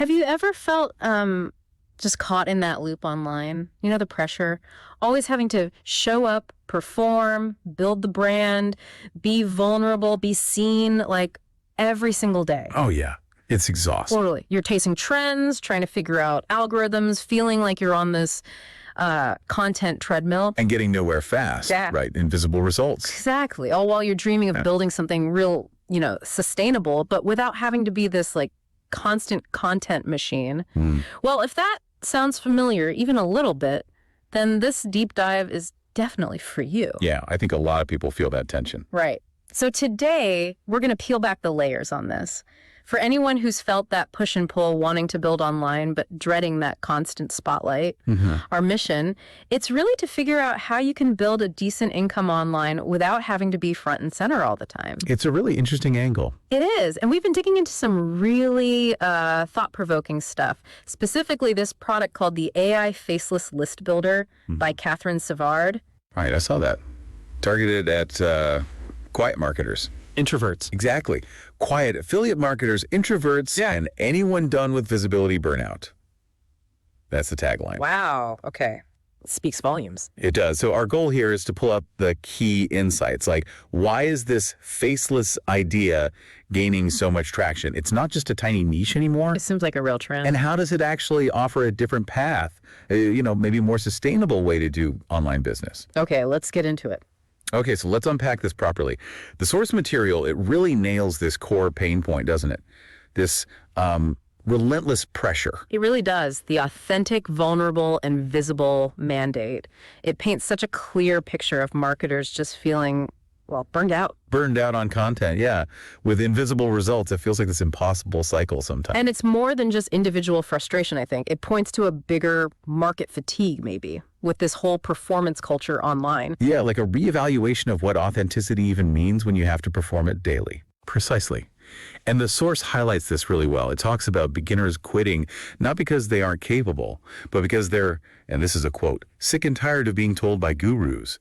Have you ever felt just caught in that loop online? You know, the pressure, always having to show up, perform, build the brand, be vulnerable, be seen like every single day. Oh, yeah. It's exhausting. Totally. You're chasing trends, trying to figure out algorithms, feeling like you're on this content treadmill. And getting nowhere fast, Yeah. right? Invisible results. Exactly. All while you're dreaming of building something real, sustainable, but without having to be this like constant content machine. Well, if that sounds familiar, even a little bit, then this deep dive is definitely for you. Yeah, I think a lot of people feel that tension. Right. So today, we're going to peel back the layers on this. For anyone who's felt that push and pull wanting to build online, but dreading that constant spotlight, our mission, it's really to figure out how you can build a decent income online without having to be front and center all the time. It's a really interesting angle. It is. And we've been digging into some really thought-provoking stuff, specifically this product called the AI Faceless List Builder by Catherine Savard. Right, I saw that. Targeted at quiet marketers. Introverts. Exactly. Quiet affiliate marketers, introverts, and anyone done with visibility burnout. That's the tagline. Wow. Okay. Speaks volumes. It does. So our goal here is to pull up the key insights. Like, why is this faceless idea gaining so much traction? It's not just a tiny niche anymore. It seems like a real trend. And how does it actually offer a different path, maybe a more sustainable way to do online business? Okay, let's get into it. Okay, so let's unpack this properly. The source material, it really nails this core pain point, doesn't it? This relentless pressure. It really does. The authentic, vulnerable, and visible mandate. It paints such a clear picture of marketers just feeling, well, burned out. Burned out on content, yeah. With invisible results, it feels like this impossible cycle sometimes. And it's more than just individual frustration, I think. It points to a bigger market fatigue, maybe, with this whole performance culture online. Yeah, like a reevaluation of what authenticity even means when you have to perform it daily. Precisely. And the source highlights this really well. It talks about beginners quitting, not because they aren't capable, but because they're, and this is a quote, sick and tired of being told by gurus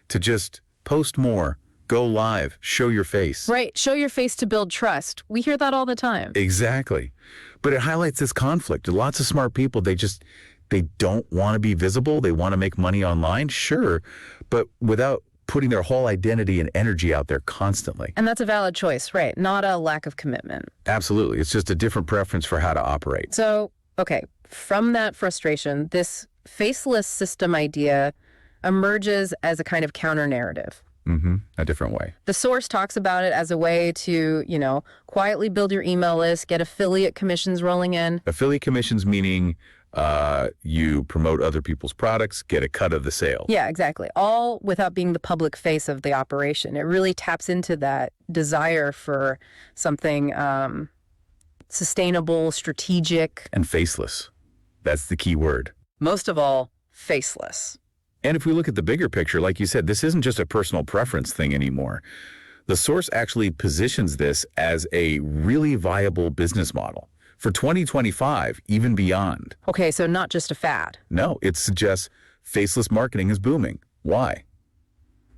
to just post more, go live, show your face. Right. Show your face to build trust. We hear that all the time. Exactly. But it highlights this conflict. Lots of smart people, they don't want to be visible. They want to make money online, sure, but without putting their whole identity and energy out there constantly. And that's a valid choice, right? Not a lack of commitment. Absolutely. It's just a different preference for how to operate. So, okay, from that frustration, this faceless system idea emerges as a kind of counter-narrative. A different way. The source talks about it as a way to, quietly build your email list, get affiliate commissions rolling in. Affiliate commissions meaning you promote other people's products, get a cut of the sale. Yeah, exactly. All without being the public face of the operation. It really taps into that desire for something sustainable, strategic. And faceless. That's the key word. Most of all, faceless. And if we look at the bigger picture, like you said, this isn't just a personal preference thing anymore. The source actually positions this as a really viable business model for 2025, even beyond. Okay, so not just a fad. No, it suggests faceless marketing is booming. Why?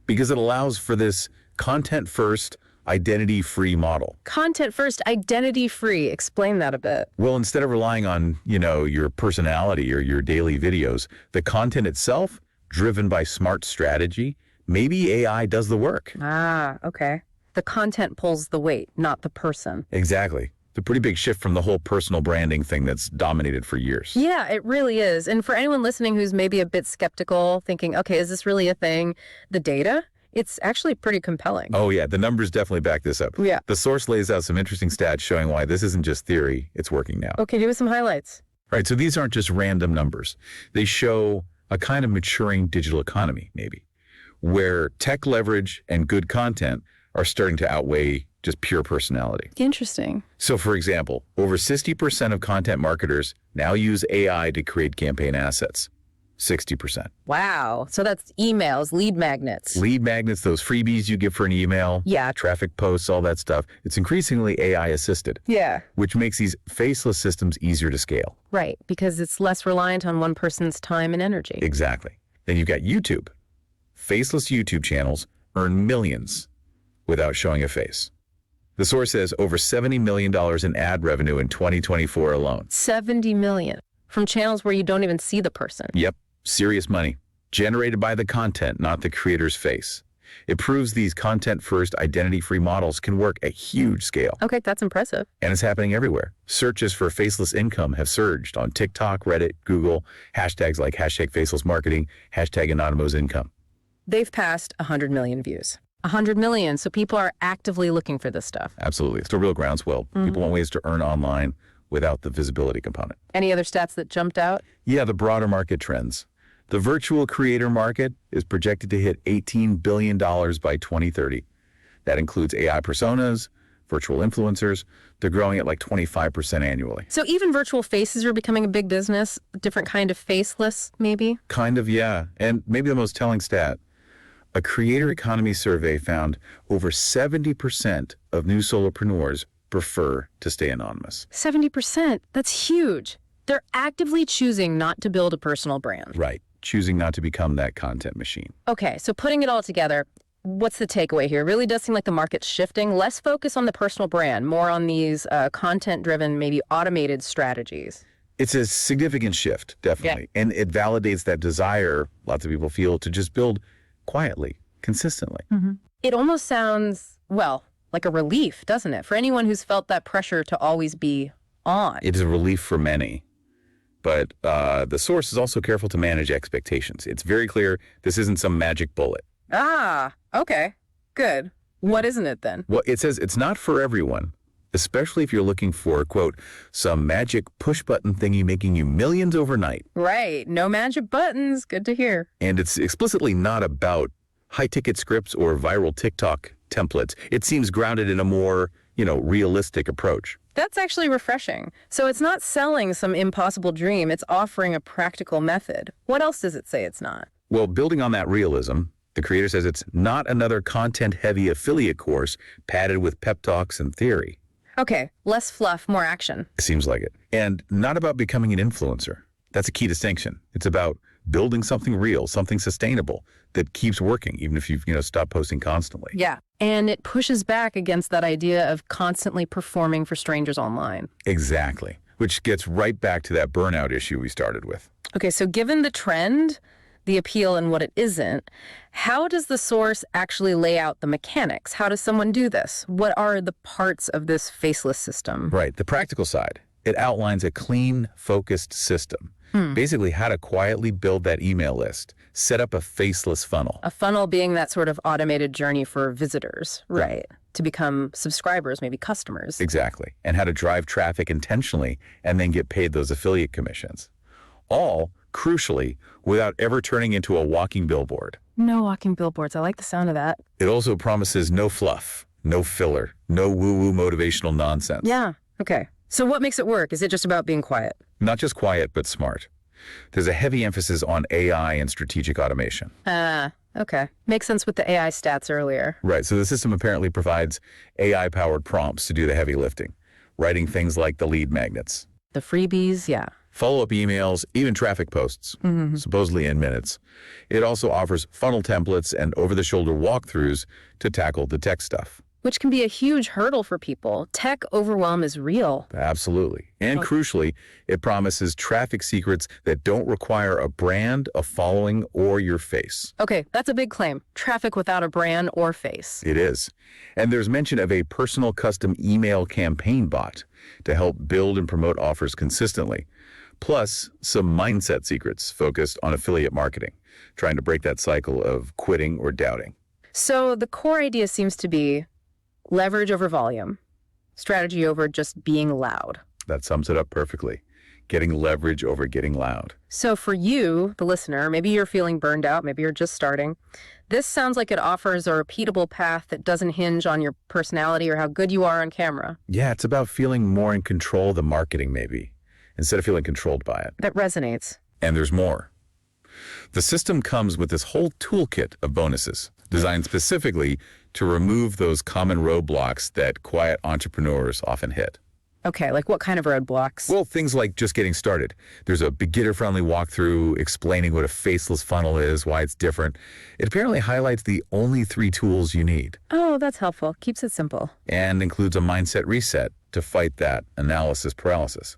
Because it allows for this content-first, identity-free model. Content-first, identity-free. Explain that a bit. Well, instead of relying on, your personality or your daily videos, the content itself, driven by smart strategy, maybe AI does the work. Ah, okay. The content pulls the weight, not the person. Exactly. It's a pretty big shift from the whole personal branding thing that's dominated for years. Yeah, it really is. And for anyone listening who's maybe a bit skeptical, thinking, okay, is this really a thing? The data, it's actually pretty compelling. Oh yeah, the numbers definitely back this up. Yeah. The source lays out some interesting stats showing why this isn't just theory, it's working now. Okay, give us some highlights. Right, so these aren't just random numbers. They show a kind of maturing digital economy, maybe, where tech leverage and good content are starting to outweigh just pure personality. Interesting. So for example, over 60% of content marketers now use AI to create campaign assets. 60%. Wow. So that's emails, lead magnets. Lead magnets, those freebies you get for an email. Yeah. Traffic posts, all that stuff. It's increasingly AI assisted. Yeah. Which makes these faceless systems easier to scale. Right, because it's less reliant on one person's time and energy. Exactly. Then you've got YouTube. Faceless YouTube channels earn millions without showing a face. The source says over $70 million in ad revenue in 2024 alone. 70 million from channels where you don't even see the person. Yep, serious money. Generated by the content, not the creator's face. It proves these content-first, identity-free models can work at huge scale. Okay, that's impressive. And it's happening everywhere. Searches for faceless income have surged on TikTok, Reddit, Google, hashtags like hashtag faceless marketing, hashtag anonymous income. They've passed 100 million views. 100 million, so people are actively looking for this stuff. Absolutely. It's a real groundswell. People want ways to earn online without the visibility component. Any other stats that jumped out? Yeah, the broader market trends. The virtual creator market is projected to hit $18 billion by 2030. That includes AI personas, virtual influencers. They're growing at like 25% annually. So even virtual faces are becoming a big business, a different kind of faceless, maybe? Kind of, yeah. And maybe the most telling stat, a creator economy survey found over 70% of new solopreneurs prefer to stay anonymous. 70%? That's huge. They're actively choosing not to build a personal brand. Right. Choosing not to become that content machine. Okay, so putting it all together, what's the takeaway here? It really does seem like the market's shifting. Less focus on the personal brand, more on these content-driven, maybe automated strategies. It's a significant shift, definitely. Yeah. And it validates that desire lots of people feel to just build quietly, consistently. It almost sounds, well, like a relief, doesn't it? For anyone who's felt that pressure to always be on. It is a relief for many. But the source is also careful to manage expectations. It's very clear this isn't some magic bullet. Ah, okay. Good. What isn't it then? Well, it says it's not for everyone, especially if you're looking for, quote, some magic push-button thingy making you millions overnight. Right. No magic buttons. Good to hear. And it's explicitly not about high-ticket scripts or viral TikTok templates. It seems grounded in a more, realistic approach. That's actually refreshing. So it's not selling some impossible dream. It's offering a practical method. What else does it say it's not? Well, building on that realism, the creator says it's not another content-heavy affiliate course padded with pep talks and theory. Okay, less fluff, more action. It seems like it. And not about becoming an influencer. That's a key distinction. It's about building something real, something sustainable that keeps working, even if you've, stopped posting constantly. Yeah. And it pushes back against that idea of constantly performing for strangers online. Exactly. Which gets right back to that burnout issue we started with. Okay, so given the trend, the appeal, and what it isn't, how does the source actually lay out the mechanics? How does someone do this? What are the parts of this faceless system? Right. The practical side. It outlines a clean, focused system. Basically, how to quietly build that email list, set up a faceless funnel. A funnel being that sort of automated journey for visitors, right? To become subscribers, maybe customers. Exactly. And how to drive traffic intentionally and then get paid those affiliate commissions. All, crucially, without ever turning into a walking billboard. No walking billboards. I like the sound of that. It also promises no fluff, no filler, no woo-woo motivational nonsense. Yeah. Okay. So what makes it work? Is it just about being quiet? Not just quiet, but smart. There's a heavy emphasis on AI and strategic automation. Okay. Makes sense with the AI stats earlier. Right. So the system apparently provides AI-powered prompts to do the heavy lifting, writing things like the lead magnets. The freebies, yeah. Follow-up emails, even traffic posts, supposedly in minutes. It also offers funnel templates and over-the-shoulder walkthroughs to tackle the tech stuff. Which can be a huge hurdle for people. Tech overwhelm is real. Absolutely. And crucially, it promises traffic secrets that don't require a brand, a following, or your face. Okay, that's a big claim. Traffic without a brand or face. It is. And there's mention of a personal custom email campaign bot to help build and promote offers consistently. Plus, some mindset secrets focused on affiliate marketing, trying to break that cycle of quitting or doubting. So the core idea seems to be leverage over volume, strategy over just being loud. That sums it up perfectly. Getting leverage over getting loud. So for you, the listener, maybe you're feeling burned out, maybe you're just starting. This sounds like it offers a repeatable path that doesn't hinge on your personality or how good you are on camera. Yeah, it's about feeling more in control of the marketing, maybe, instead of feeling controlled by it. That resonates. And there's more. The system comes with this whole toolkit of bonuses designed specifically to remove those common roadblocks that quiet entrepreneurs often hit. Okay, like what kind of roadblocks? Well, things like just getting started. There's a beginner-friendly walkthrough explaining what a faceless funnel is, why it's different. It apparently highlights the only 3 tools you need Oh, that's helpful. Keeps it simple. and includes a mindset reset to fight that analysis paralysis.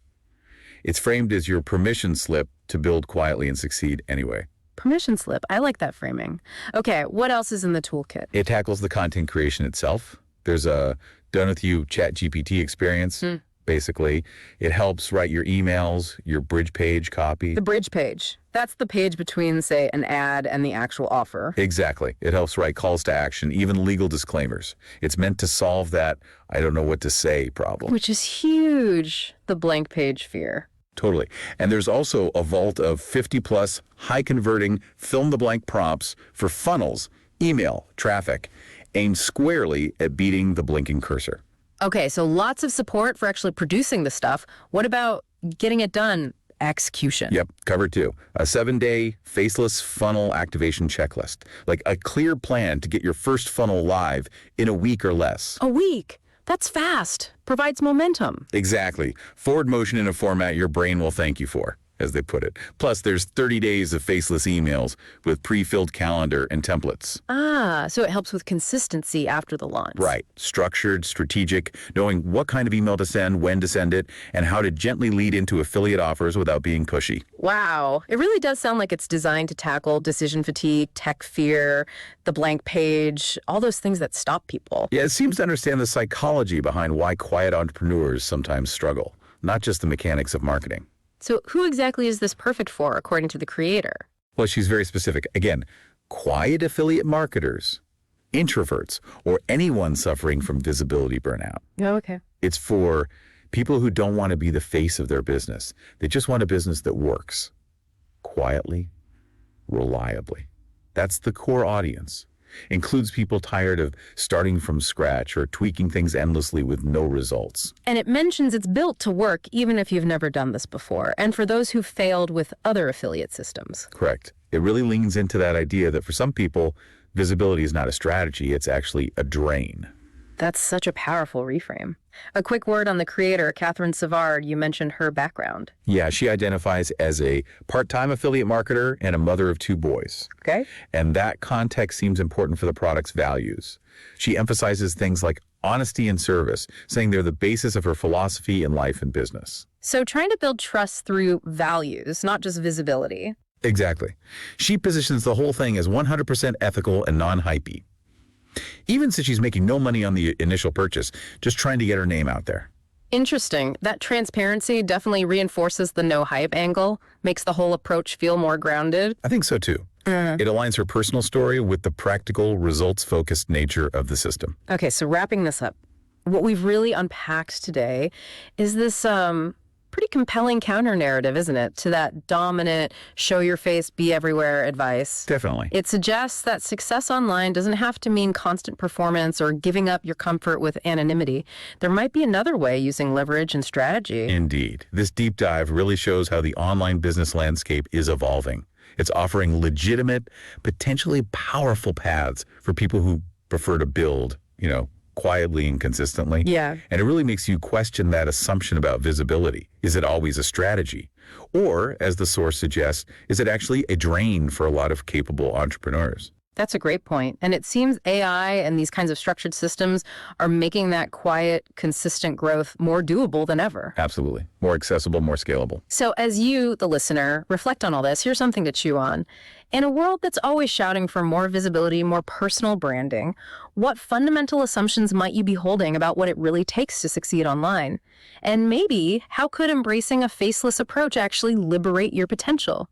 It's framed as your permission slip to build quietly and succeed anyway. Permission slip. I like that framing. Okay, what else is in the toolkit? It tackles the content creation itself. There's a done-with-you ChatGPT experience. Basically, it helps write your emails, your bridge page copy. The bridge page. That's the page between, say, an ad and the actual offer. Exactly. It helps write calls to action, even legal disclaimers. It's meant to solve that I don't know what to say problem. Which is huge. The blank page fear. Totally. And there's also a vault of 50-plus high-converting fill-in-the-blank prompts for funnels, email, traffic, aimed squarely at beating the blinking cursor. Okay, so lots of support for actually producing the stuff. What about getting it done? Execution. Yep, covered too. A 7-day faceless funnel activation checklist. Like a clear plan to get your first funnel live in a week or less. A week. That's fast. Provides momentum. Exactly. Forward motion in a format your brain will thank you for, as they put it. Plus, there's 30 days of faceless emails with pre-filled calendar and templates. Ah, so it helps with consistency after the launch. Right. Structured, strategic, knowing what kind of email to send, when to send it, and how to gently lead into affiliate offers without being pushy. Wow. It really does sound like it's designed to tackle decision fatigue, tech fear, the blank page, all those things that stop people. Yeah, it seems to understand the psychology behind why quiet entrepreneurs sometimes struggle, not just the mechanics of marketing. So who exactly is this perfect for, according to the creator? Well, she's very specific. Again, quiet affiliate marketers, introverts, or anyone suffering from visibility burnout. Oh, okay. It's for people who don't want to be the face of their business. They just want a business that works quietly, reliably. That's the core audience. Includes people tired of starting from scratch or tweaking things endlessly with no results. And it mentions it's built to work even if you've never done this before, and for those who failed with other affiliate systems. Correct. It really leans into that idea that for some people, visibility is not a strategy, it's actually a drain. That's such a powerful reframe. A quick word on the creator, Savard. You mentioned her background. Yeah, she identifies as a part-time affiliate marketer and a mother of 2 boys. Okay. And that context seems important for the product's values. She emphasizes things like honesty and service, saying they're the basis of her philosophy in life and business. So trying to build trust through values, not just visibility. Exactly. She positions the whole thing as 100% ethical and non-hypey. Even since she's making no money on the initial purchase, just trying to get her name out there. Interesting. That transparency definitely reinforces the no hype angle, makes the whole approach feel more grounded. I think so too. It aligns her personal story with the practical, results-focused nature of the system. Okay, so wrapping this up, what we've really unpacked today is this pretty compelling counter-narrative, isn't it, to that dominant, show your face, be everywhere advice. Definitely. It suggests that success online doesn't have to mean constant performance or giving up your comfort with anonymity. There might be another way using leverage and strategy. Indeed. This deep dive really shows how the online business landscape is evolving. It's offering legitimate, potentially powerful paths for people who prefer to build, quietly and consistently. Yeah. And it really makes you question that assumption about visibility. Is it always a strategy? Or, as the source suggests, is it actually a drain for a lot of capable entrepreneurs? That's a great point. And it seems AI and these kinds of structured systems are making that quiet, consistent growth more doable than ever. Absolutely. More accessible, more scalable. So as you, the listener, reflect on all this, here's something to chew on. In a world that's always shouting for more visibility, more personal branding, what fundamental assumptions might you be holding about what it really takes to succeed online? And maybe, how could embracing a faceless approach actually liberate your potential?